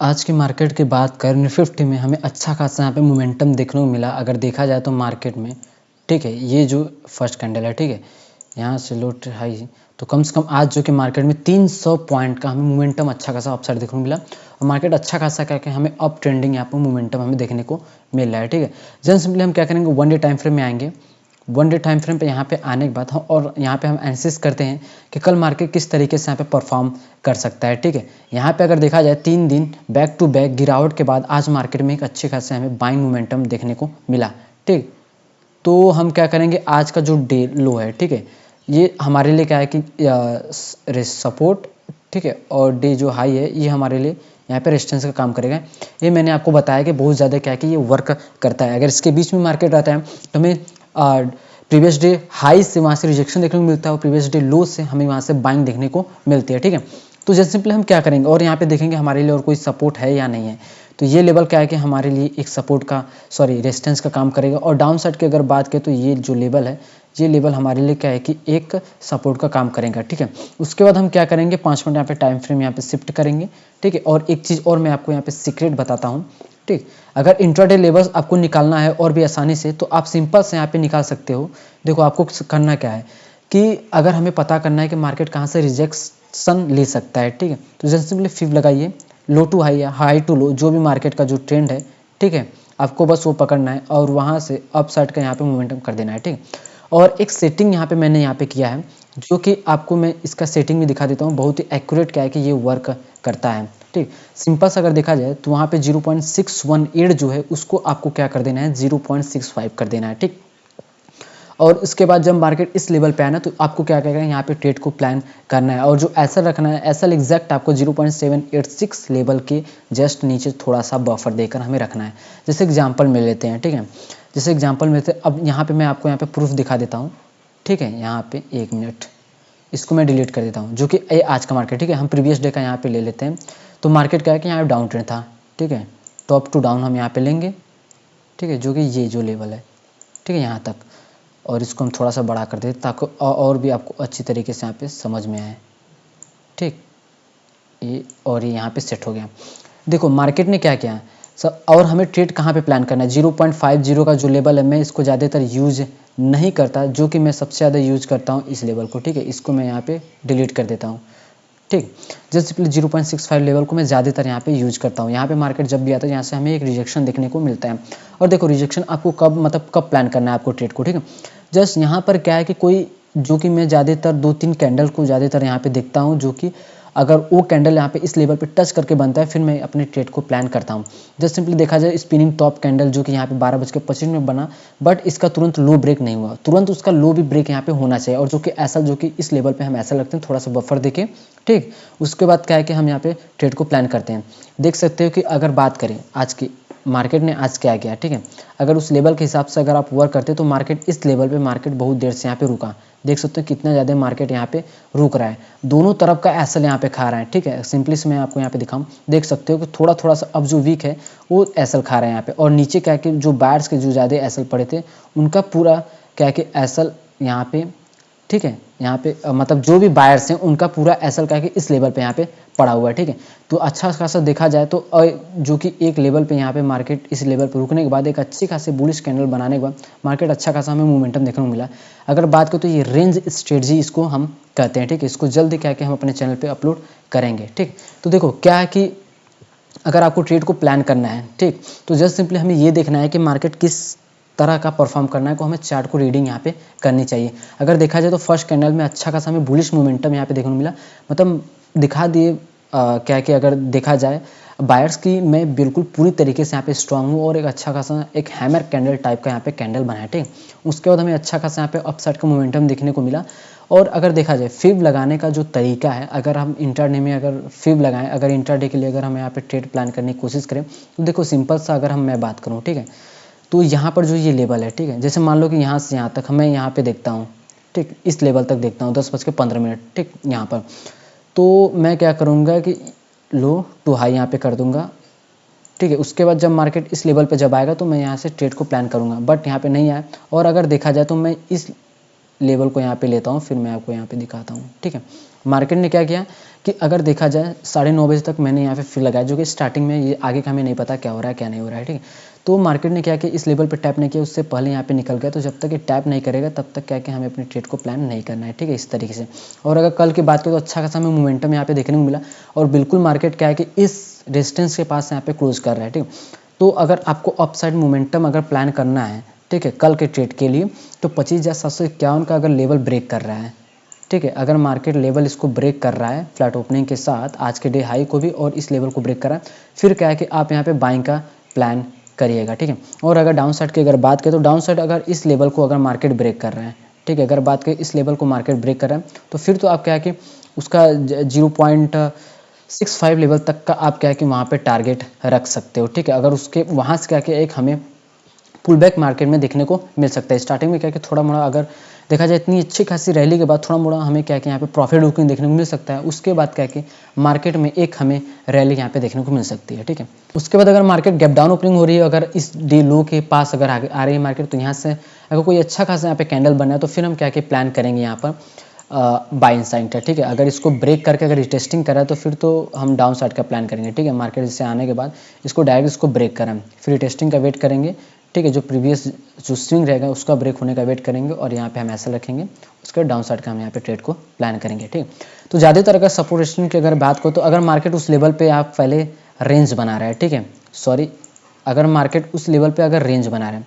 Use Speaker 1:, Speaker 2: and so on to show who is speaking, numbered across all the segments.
Speaker 1: आज की मार्केट की बात करें निफ्टी में हमें अच्छा खासा यहाँ पे मोमेंटम देखने को मिला। अगर देखा जाए तो मार्केट में, ठीक है, ये जो फर्स्ट कैंडल है, ठीक है, यहाँ से लो हाई, तो कम से कम आज जो कि मार्केट में 300 पॉइंट का हमें मोमेंटम अच्छा खासा अपसाइड देखने को मिला और मार्केट अच्छा खासा क्या हमें अप ट्रेंडिंग यहाँ पर मोमेंटम हमें देखने को मिल रहा है। ठीक है, जन सिंपली हम क्या करेंगे, वन डे टाइम फ्रेम में आएंगे। वन डे टाइम फ्रेम पे यहाँ पे आने के बाद हम और यहाँ पे हम एनालिसिस करते हैं कि कल मार्केट किस तरीके से यहाँ पे परफॉर्म कर सकता है। ठीक है, यहाँ पे अगर देखा जाए 3 दिन बैक टू बैक गिरावट के बाद आज मार्केट में एक अच्छे खासे हमें बाइंग मोमेंटम देखने को मिला। ठीक, तो हम क्या करेंगे, आज का जो डे लो है, ठीक है, ये हमारे लिए क्या है कि सपोर्ट, ठीक है, और डे जो हाई है ये हमारे लिए यहाँ पे रेजिस्टेंस का काम करेगा। ये मैंने आपको बताया कि बहुत ज़्यादा क्या है कि ये वर्क करता है। अगर इसके बीच में मार्केट रहता है तो हमें प्रीवियस डे हाई से वहाँ से रिजेक्शन देखने को मिलता है और प्रीवियस डे लो से हमें वहाँ से बाइंग देखने को मिलती है। ठीक है, तो जैसे सिंपली हम क्या करेंगे और यहाँ पे देखेंगे हमारे लिए और कोई सपोर्ट है या नहीं है। तो ये लेवल क्या है कि हमारे लिए एक सपोर्ट का रेजिस्टेंस का काम करेगा और डाउन साइड की अगर बात करें तो ये जो लेवल है, ये लेवल हमारे लिए क्या है कि एक सपोर्ट का काम करेगा। ठीक है, उसके बाद हम क्या करेंगे, 5 मिनट यहाँ पे टाइम फ्रेम यहाँ पे शिफ्ट करेंगे। ठीक है, और एक चीज़ और मैं आपको यहाँ पे सीक्रेट बताता हूँ। ठीक, अगर इंट्राडे लेवल्स आपको निकालना है और भी आसानी से, तो आप सिंपल से यहाँ पे निकाल सकते हो। देखो आपको करना क्या है कि अगर हमें पता करना है कि मार्केट कहाँ से रिजेक्शन ले सकता है, ठीक है, तो जैसे सिंपली फिब लगाइए, लो टू हाई या हाई टू लो, जो भी मार्केट का जो ट्रेंड है, ठीक है, आपको बस वो पकड़ना है और वहाँ से अप साइड का यहाँ पे मोमेंटम कर देना है। ठीक, और एक सेटिंग यहाँ पे मैंने यहाँ पे किया है जो कि आपको मैं इसका सेटिंग भी दिखा देता हूँ। बहुत ही एक्यूरेट क्या है कि ये वर्क करता है। ठीक, सिंपल से अगर देखा जाए तो वहाँ पे 0.618 जो है उसको आपको क्या कर देना है, 0.65 कर देना है। ठीक, और इसके बाद जब मार्केट इस लेवल पे आए ना तो आपको क्या करेगा, यहाँ पे ट्रेड को प्लान करना है और जो ऐसा रखना है, ऐसा एग्जैक्ट आपको 0.786 लेवल के जस्ट नीचे थोड़ा सा बफर देकर हमें रखना है। जैसे एग्जांपल में लेते हैं, ठीक है, जैसे एग्जांपल में लेते, अब यहाँ पे मैं आपको यहाँ पे प्रूफ दिखा देता हूँ। ठीक है, यहाँ पे 1 मिनट, इसको मैं डिलीट कर देता हूँ, जो कि आज का मार्केट। ठीक है, हम प्रीवियस डे का यहाँ पे ले लेते हैं। तो मार्केट क्या है कि यहाँ पे डाउन ट्रेंड था। ठीक है, टॉप टू डाउन हम यहाँ पे लेंगे। ठीक है, जो कि ये जो लेवल है, ठीक है, यहाँ तक, और इसको हम थोड़ा सा बड़ा कर देते ताकि और भी आपको अच्छी तरीके से यहाँ पे समझ में आए। ठीक, ये और ये यहाँ पे सेट हो गया। देखो मार्केट ने क्या किया सब, और हमें ट्रेड कहाँ पे प्लान करना है, 0.50 का जो लेवल है, मैं इसको ज़्यादातर यूज नहीं करता, जो कि मैं सबसे ज़्यादा यूज करता हूँ इस लेवल को। ठीक है, इसको मैं यहाँ पे डिलीट कर देता हूँ। ठीक, जस्ट सिंपली 0.65 लेवल को मैं ज़्यादातर यहाँ पे यूज करता हूँ। यहाँ पे मार्केट जब भी आता है यहाँ से हमें एक रिजेक्शन देखने को मिलता है। और देखो रिजेक्शन आपको कब, मतलब कब प्लान करना है आपको ट्रेड को। ठीक है, जस्ट यहाँ पर क्या है कि कोई, जो कि मैं ज़्यादातर 2-3 कैंडल को ज़्यादातर यहाँ पे देखता हूँ, जो कि अगर वो कैंडल यहाँ पे इस लेवल पे टच करके बनता है फिर मैं अपने ट्रेड को प्लान करता हूँ। जस्ट सिंपली देखा जाए स्पिनिंग टॉप कैंडल जो कि यहाँ पे 12:25 में बना, बट इसका तुरंत लो ब्रेक नहीं हुआ, तुरंत उसका लो भी ब्रेक यहाँ पे होना चाहिए, और जो कि ऐसा, जो कि इस लेवल पे हम ऐसा लगते हैं थोड़ा सा बफर देके। ठीक, उसके बाद क्या है कि हम यहाँ पे ट्रेड को प्लान करते हैं। देख सकते हो कि अगर बात करें आज की मार्केट ने आज क्या किया, ठीक है, अगर उस लेवल के हिसाब से अगर आप वर्क करते तो मार्केट इस लेवल पे, मार्केट बहुत देर से यहाँ पे रुका। देख सकते हो कितना ज़्यादा मार्केट यहाँ पे रुक रहा है, दोनों तरफ का एसल यहाँ पे खा रहा है। ठीक है, सिंपली से मैं आपको यहाँ पे दिखाऊं, देख सकते हो कि थोड़ा थोड़ा सा अब जो वीक है वो एसल खा रहा है यहाँ पे, और नीचे क्या है कि जो बायर्स के जो ज़्यादा एसल पड़े थे उनका पूरा क्या है कि एसल यहाँ पे, ठीक है, यहाँ पे मतलब जो भी बायर्स हैं उनका पूरा एसल का कि इस लेवल पे यहाँ पे पड़ा हुआ है। ठीक है, तो अच्छा खासा देखा जाए तो जो कि एक लेवल पे यहाँ पे मार्केट इस लेवल पे रुकने के बाद एक अच्छी खासी बुलिश कैंडल बनाने के बाद मार्केट अच्छा खासा हमें मोमेंटम देखने को मिला। अगर बात करें तो ये रेंज स्ट्रेटजी इसको हम कहते हैं। ठीक है, इसको जल्दी क्या कि हम अपने चैनल पर अपलोड करेंगे। ठीक, तो देखो क्या है कि अगर आपको ट्रेड को प्लान करना है, ठीक, तो जस्ट सिंपली हमें ये देखना है कि मार्केट किस तरह का परफॉर्म करना है, को हमें चार्ट को रीडिंग यहाँ पे करनी चाहिए। अगर देखा जाए तो फर्स्ट कैंडल में अच्छा खासा हमें बुलिश मोमेंटम यहाँ पे देखने को मिला, मतलब दिखा दिए क्या कि अगर देखा जाए बायर्स की, मैं बिल्कुल पूरी तरीके से यहाँ पे स्ट्रांग हूँ और एक अच्छा खासा एक हैमर कैंडल टाइप का यहाँ पे कैंडल बनाया। ठीक, उसके बाद हमें अच्छा खासा यहाँ पे अपसाइड का मोमेंटम देखने को मिला। और अगर देखा जाए फिब लगाने का जो तरीका है, अगर हम इंट्राडे में अगर फिब लगाएं, अगर इंट्राडे के लिए अगर हम यहाँ पे ट्रेड प्लान करने की कोशिश करें तो देखो सिंपल सा अगर मैं बात करूँ, ठीक है, तो यहाँ पर जो ये लेवल है, ठीक है, जैसे मान लो कि यहाँ से यहाँ तक मैं यहाँ पे देखता हूँ, ठीक, इस लेवल तक देखता हूँ 10:15, ठीक, यहाँ पर तो मैं क्या करूँगा कि लो टू हाई यहाँ पे कर दूंगा। ठीक है, उसके बाद जब मार्केट इस लेवल पे जब आएगा तो मैं यहाँ से ट्रेड को प्लान करूँगा, बट यहाँ पे नहीं आया। और अगर देखा जाए तो मैं इस लेवल को यहाँ पे लेता हूँ, फिर मैं आपको यहाँ पे दिखाता हूँ। ठीक है, मार्केट ने क्या किया कि अगर देखा जाए 9:30 बजे तक मैंने यहाँ पे फिल लगाया, जो कि स्टार्टिंग में ये आगे का हमें नहीं पता क्या हो रहा है क्या नहीं हो रहा है। ठीक है, तो मार्केट ने क्या किया, इस लेवल पे टैप नहीं किया, उससे पहले यहाँ पे निकल गया। तो जब तक ये टैप नहीं करेगा तब तक क्या कि हमें अपने ट्रेड को प्लान नहीं करना है। ठीक है, इस तरीके से। और अगर कल की बात करें तो अच्छा खासा हमें मोमेंटम यहाँ पे देखने को मिला, और बिल्कुल मार्केट क्या है कि इस रेजिस्टेंस के पास यहाँ पे क्लोज कर रहा है। ठीक है, तो अगर आपको अपसाइड मोमेंटम अगर प्लान करना है, ठीक है, कल के ट्रेड के लिए, तो 25,751 का अगर लेवल ब्रेक कर रहा है, ठीक है, अगर मार्केट लेवल इसको ब्रेक कर रहा है फ्लैट ओपनिंग के साथ, आज के डे हाई को भी और इस लेवल को ब्रेक कर रहा है, फिर क्या है कि आप यहाँ पे बाइंग का प्लान करिएगा। ठीक है, और अगर डाउन साइड की अगर बात करें तो डाउन साइड अगर इस लेवल को अगर मार्केट ब्रेक कर रहा है, ठीक है, अगर बात करें इस लेवल को मार्केट ब्रेक कर रहा है, तो फिर तो आप क्या है कि उसका 0.65 लेवल तक का आप क्या है कि वहाँ पे टारगेट रख सकते हो। ठीक है, अगर उसके वहाँ से क्या कि एक हमें पुल बैक मार्केट में देखने को मिल सकता है। स्टार्टिंग में क्या कि थोड़ा मोड़ा अगर देखा जाए इतनी अच्छी खासी रैली के बाद थोड़ा मोड़ा हमें क्या कि यहाँ पे प्रॉफिट बुकिंग देखने को मिल सकता है। उसके बाद क्या कि मार्केट में एक हमें रैली यहाँ पे देखने को मिल सकती है। ठीक है, उसके बाद अगर मार्केट गैप डाउन ओपनिंग हो रही है, अगर इस डी लो के पास अगर आ रही है मार्केट, तो यहाँ से अगर कोई अच्छा खासा यहाँ पे कैंडल बना है तो फिर हम क्या कि प्लान करेंगे यहाँ पर बाय इन साइड का। ठीक है, अगर इसको ब्रेक करके अगर रिटेस्टिंग करा है तो फिर तो हम डाउन साइड का प्लान करेंगे। ठीक है, मार्केट से आने के बाद इसको डायरेक्ट इसको ब्रेक करें, फिर रिटेस्टिंग का वेट करेंगे। ठीक है, जो प्रीवियस जो स्विंग रहेगा उसका ब्रेक होने का वेट करेंगे, और यहाँ पे हम ऐसा रखेंगे, उसके डाउन साइड का हम यहाँ पे ट्रेड को प्लान करेंगे। ठीक, तो ज़्यादातर अगर सपोर्ट रेजिस्टेंस की अगर बात करो तो अगर मार्केट उस लेवल पे आप पहले रेंज बना रहा है, ठीक है, सॉरी, अगर मार्केट उस लेवल पे अगर रेंज बना रहा है,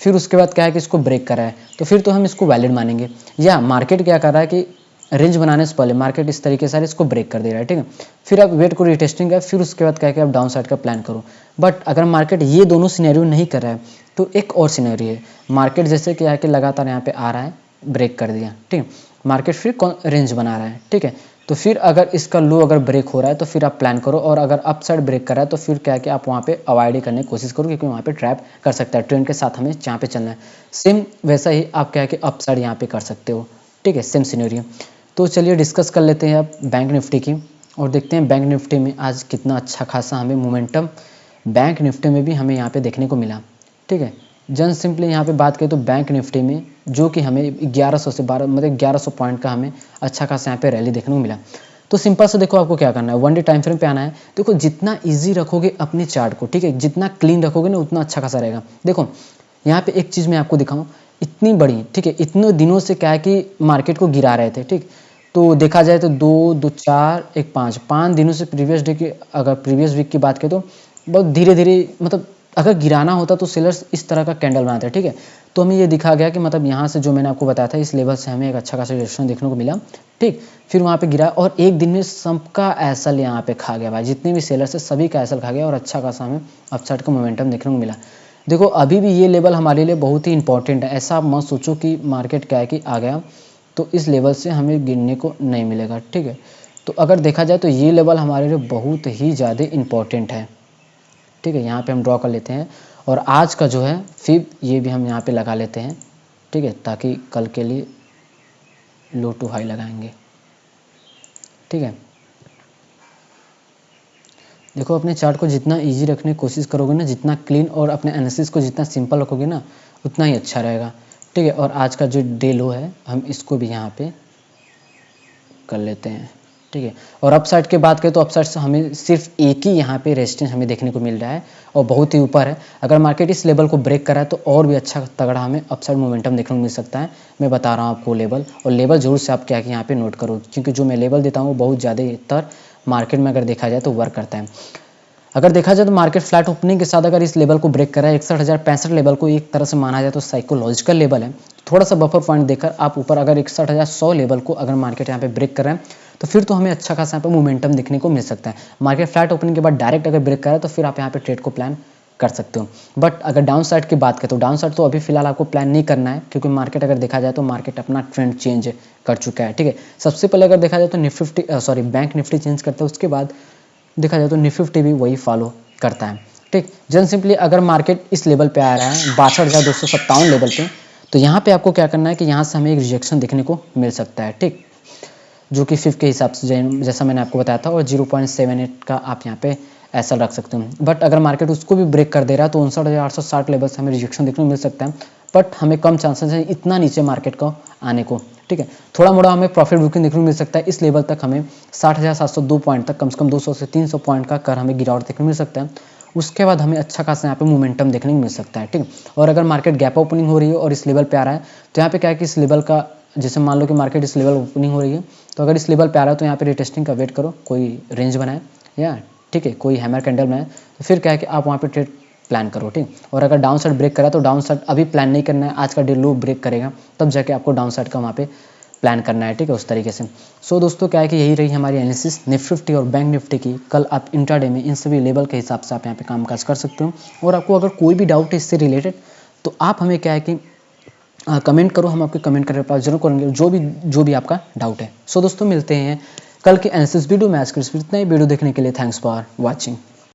Speaker 1: फिर उसके बाद क्या है कि इसको ब्रेक कर रहा है, तो फिर तो हम इसको वैलिड मानेंगे। या मार्केट क्या कर रहा है कि रेंज बनाने से पहले मार्केट इस तरीके से इसको ब्रेक कर दे रहा है। ठीक है, फिर आप वेट को रिटेस्टिंग है, फिर उसके बाद क्या है कि आप डाउन साइड का प्लान करो। बट अगर मार्केट ये दोनों सिनेरियो नहीं कर रहा है तो एक और सिनेरियो है, मार्केट जैसे क्या है कि लगातार यहाँ पे आ रहा है, ब्रेक कर दिया, ठीक है, मार्केट फिर रेंज बना रहा है। ठीक है, तो फिर अगर इसका लो अगर ब्रेक हो रहा है तो फिर आप प्लान करो, और अगर अप साइड ब्रेक कर रहा है तो फिर क्या है कि आप वहाँ पे अवॉइड करने की कोशिश करो, क्योंकि वहाँ पे ट्रैप कर सकता है, ट्रेंड के साथ हमें जहाँ पे चलना है। सेम वैसा ही आप क्या है कि अप साइड यहाँ पे कर सकते हो। ठीक है, सेम सिनेरियो। तो चलिए डिस्कस कर लेते हैं अब बैंक निफ्टी की, और देखते हैं बैंक निफ्टी में आज कितना अच्छा खासा हमें मोमेंटम बैंक निफ्टी में भी हमें यहाँ पे देखने को मिला। ठीक है, जन सिंपली यहाँ पे बात करें तो बैंक निफ्टी में जो कि हमें 1100 से 12 मतलब 1100 पॉइंट का हमें अच्छा खासा यहाँ पे रैली देखने को मिला। तो सिंपल से देखो आपको क्या करना है, 1 डे टाइम फ्रेम पे आना है। देखो जितना ईजी रखोगे अपने चार्ट को, ठीक है, जितना क्लीन रखोगे ना उतना अच्छा खासा रहेगा। देखो यहाँ पे एक चीज़ मैं आपको दिखाऊँ, इतनी बड़ी, ठीक है, इतने दिनों से क्या है कि मार्केट को गिरा रहे थे। ठीक, तो देखा जाए तो 2 4 1 5 दिनों से प्रीवियस डे की अगर प्रीवियस वीक की बात करें तो बहुत धीरे धीरे, मतलब अगर गिराना होता तो सेलर्स इस तरह का कैंडल बनाते हैं। ठीक है, तो हमें ये दिखा गया कि मतलब यहाँ से जो मैंने आपको बताया था इस लेवल से हमें एक अच्छा खासा रिएक्शन देखने को मिला। ठीक, फिर वहाँ पे गिरा और एक दिन में सबका एसल यहाँ पे खा गया भाई, जितने भी सेलर्स है सभी का एसल खा गया, और अच्छा खासा हमें अपसाइड का मोमेंटम देखने को मिला। देखो अभी भी ये लेवल हमारे लिए बहुत ही इंपॉर्टेंट है, ऐसा आप मत सोचो कि मार्केट क्या है कि आ गया तो इस लेवल से हमें गिरने को नहीं मिलेगा। ठीक है, तो अगर देखा जाए तो ये लेवल हमारे लिए बहुत ही ज़्यादा इम्पॉर्टेंट है। ठीक है, यहाँ पे हम ड्रॉ कर लेते हैं, और आज का जो है फिर ये भी हम यहाँ पे लगा लेते हैं। ठीक है, ताकि कल के लिए लो टू हाई लगाएंगे। ठीक है, देखो अपने चार्ट को जितना इजी रखने की कोशिश करोगे ना, जितना क्लीन, और अपने एनालिसिस को जितना सिंपल रखोगे ना उतना ही अच्छा रहेगा। ठीक है, और आज का जो डे लो है हम इसको भी यहाँ पे कर लेते हैं। ठीक है, और अपसाइड की बात करें तो अपसाइड से हमें सिर्फ एक ही यहाँ पे रेजिस्टेंस हमें देखने को मिल रहा है, और बहुत ही ऊपर है। अगर मार्केट इस लेवल को ब्रेक करा है तो और भी अच्छा तगड़ा हमें अपसाइड मोमेंटम देखने को मिल सकता है। मैं बता रहा हूँ आपको लेवल, और लेवल जरूर से आप क्या कि यहाँ पे नोट करो, क्योंकि जो मैं लेवल देता हूँ वो बहुत ज़्यादातर मार्केट में अगर देखा जाए तो वर्क करता है। अगर देखा जाए तो मार्केट फ्लैट ओपनिंग के साथ अगर इस लेवल को ब्रेक करा है, 61,065 लेवल को एक तरह से माना जाए तो साइकोलॉजिकल लेवल है। थोड़ा सा बफर पॉइंट देकर आप ऊपर अगर 61,100 लेवल को अगर मार्केट यहाँ पे ब्रेक कर रहा है तो फिर तो हमें अच्छा खासा यहाँ पे मोमेंटम देखने को मिल सकता है। मार्केट फ्लैट ओपनिंग के बाद डायरेक्ट अगर ब्रेक करा है तो फिर आप यहाँ पे ट्रेड को प्लान कर सकते हो। बट अगर डाउन साइड की बात करें तो डाउन साइड तो अभी फिलहाल आपको प्लान नहीं करना है, क्योंकि मार्केट अगर देखा जाए तो मार्केट अपना ट्रेंड चेंज कर चुका है। ठीक है, सबसे पहले अगर देखा जाए तो निफ्टी बैंक निफ्टी चेंज करता है, उसके बाद देखा जाए तो निफ्टी भी वही फॉलो करता है। ठीक, जन सिंपली अगर मार्केट इस लेवल पे आ रहा है 62,257 लेवल पे, तो यहाँ पे आपको क्या करना है कि यहाँ से हमें एक रिजेक्शन देखने को मिल सकता है। ठीक, जो कि 5 के हिसाब से जैसा मैंने आपको बताया था, और 0.78 का आप यहाँ पे ऐसा रख सकते हो। बट अगर मार्केट उसको भी ब्रेक कर दे रहा है तो 59,860 लेवल से हमें रिजेक्शन देखने को मिल सकता है। बट हमें कम चांसेस है इतना नीचे मार्केट का आने को, ठीक है। थोड़ा मोड़ा हमें प्रॉफिट बुकिंग देखने को मिल सकता है, इस लेवल तक हमें 60,702 पॉइंट तक कम से कम 200 से 300 पॉइंट का कर हमें गिरावट देखने को मिल सकता है। उसके बाद हमें अच्छा खासा यहाँ पे मोमेंटम देखने को मिल सकता है, ठीक है। और अगर मार्केट गैप ओपनिंग हो रही है और इस लेवल पे आ रहा है तो यहाँ पे क्या है कि इस लेवल का, जैसे मान लो कि मार्केट इस लेवल ओपनिंग हो रही है तो अगर इस लेवल पे आ रहा है तो यहाँ पे रिटेस्टिंग का वेट करो, कोई रेंज बनाए या ठीक है कोई हैमर कैंडल बनाए, तो फिर क्या है कि आप वहाँ पे ट्रेड प्लान करो, ठीक। और अगर डाउन साइड ब्रेक करा तो डाउन साइड अभी प्लान नहीं करना है, आज का डे लो ब्रेक करेगा तब जाके आपको डाउन साइड का वहाँ पे प्लान करना है, ठीक है, उस तरीके से। सो दोस्तों क्या है कि यही रही हमारी एनालिसिस निफ्टी और बैंक निफ्टी की। कल आप इंट्राडे में इन सभी लेवल के हिसाब से आप यहाँ पे कामकाज कर सकते हो। और आपको अगर कोई भी डाउट है इससे रिलेटेड तो आप हमें क्या है कि कमेंट करो, हम आपके कमेंट का रिप्लाई जरूर करेंगे, जो भी आपका डाउट है। सो दोस्तों मिलते हैं कल के एनालिसिस वीडियो में। आज के इतना ही वीडियो देखने के लिए थैंक्स फॉर वॉचिंग।